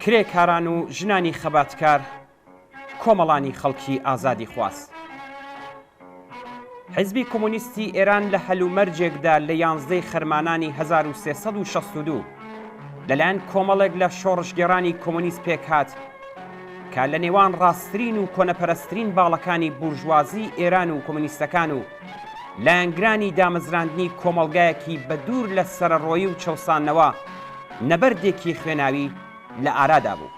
کرێکاران و ژنانی خەباتکار کۆمەڵانی خەڵکی ئازادی خواست. حیزبی کۆمونیستی ئێران لە هەلومەرجێکدا لە 11 خەرمانانی 1362 لەلایەن کۆمەڵێک لە شۆڕشگێڕانی کۆمونیست پێکهات کە لە نێوان ڕاستترین و کۆنەپەرستترین باڵەکانی بورژوازی ئێران و کۆمونیستەکان و لایەنگرانی دامەزراندنی کۆمەڵگایەکی بە دوور لە سەرەڕۆیی و چەوسانەوە نەبەردێکی خوێناوی لە ئارادا بوو.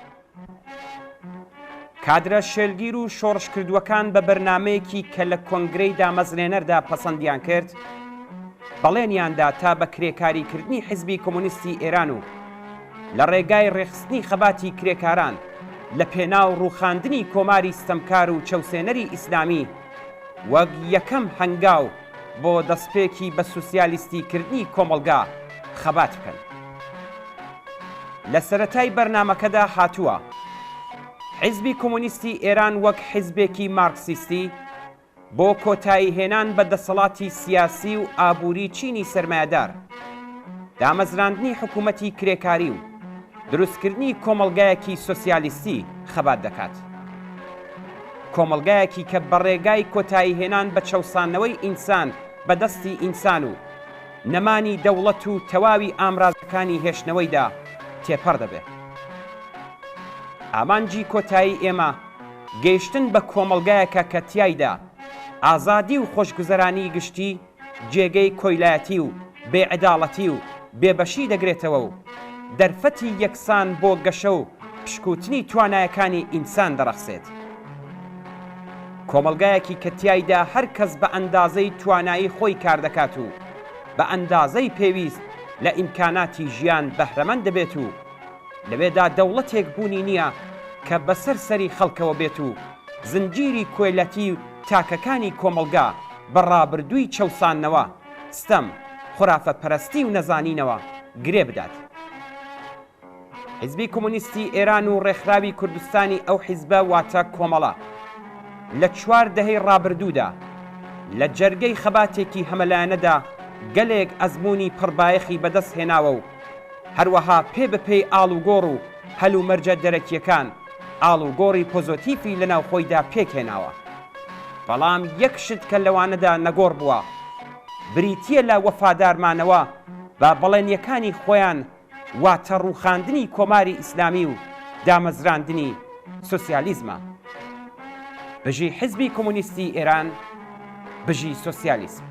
کادرە شێلگیر و شۆڕشکردووەکان بە بەرنامەیەکی کە لە کۆنگرەی دامەزرێنەردا پەسەندیان کرد بەڵێنیاندا تا بە کرێکاریکردنی حیزبی کۆمونیستی ئێران و لە ڕێگای ڕێخستنی خەباتی کرێکاران لە پێناو ڕووخاندنی کۆماری ستەمکار و چەوسێنەری ئیسلامی وەک یەکەم هەنگاو بۆ دەستپێکی بە سوسیالیستیکردنی کۆمەڵگا خەبات بکەن. لە سەرەتای بەرنامەکەدا هاتووە حیزبی کۆمونیستی ئێران وەک حیزبێکی مارکسیستی بۆ کۆتایی هێنان بە دەسەڵاتی سیاسی و ئابووری چینی سەرمایەدار، دامەزراندنی حکوومەتی کرێکاری و دروستکردنی کۆمەڵگایەکی سۆسیالیستی خەبات دەکات. کۆمەڵگایەکی کە بەڕێگای کۆتایی هێنان بە چەوسانەوەی ئینسان بەدەستی ئینسان و نەمانی دەوڵەت و تەواوی ئامرازەکانی هێشتنەوەیدا تێپەڕ دەبێت. ئامانجی کۆتایی ئێمە گەیشتن بە کۆمەڵگایەکە کە تیایدا ئازادی و خۆشگوزەرانی گشتی جێگەی کۆیلایەتی و بێعەداڵەتی و بێبەشی دەگرێتەوە و دەرفەتی یەکسان بۆ گەشە و پشکوتنی توانایەکانی ئینسان دەڕەخسێت. کۆمەڵگایەکی کە تیایدا هەر کەس بە ئەندازەی توانایی خۆی کار دەکات و بە ئەندازەی پێویست لە ئیمکاناتی ژیان بەهرەمەند دەبێت و لەوێدا دەوڵەتێک بوونی نییە کە بەسەر سەری خەڵکەوە بێت و زنجیری کۆیلەتی و تاکەکانی کۆمەڵگا بە ڕابردووی چەوسانەوە، ستەم، خورافەپەرستی و نەزانینەوە گرێ بدات. حیزبی کۆمونیستی ئێران و ڕێکخراوی کوردستانی ئەو حیزبە واتە کۆمەڵە لە 4 دەهەی ڕابردوودا لە جەرگەی خەباتێکی هەمەلایەنەدا گەلێک ئەزموونی پڕبایەخی بەدەست هێناوە و هەروەها پێ بەپێی ئاڵوگۆڕ و هەلومەرجە دەرەکیەکان ئاڵوگۆڕی پۆزۆتیفی لە ناوخۆیدا پێکهێناوە. بەڵام یەک شت کە لەوانەدا نەگۆڕ بووە بریتیە لە وەفادارمانەوە بە بەڵێنیەکانی خۆیان واتە ڕووخاندنی کۆماری ئیسلامی و دامەزراندنی سۆسیالیزمە. بژی حیزبی کۆمونیستی ئێران، بژی سۆسیالیزم.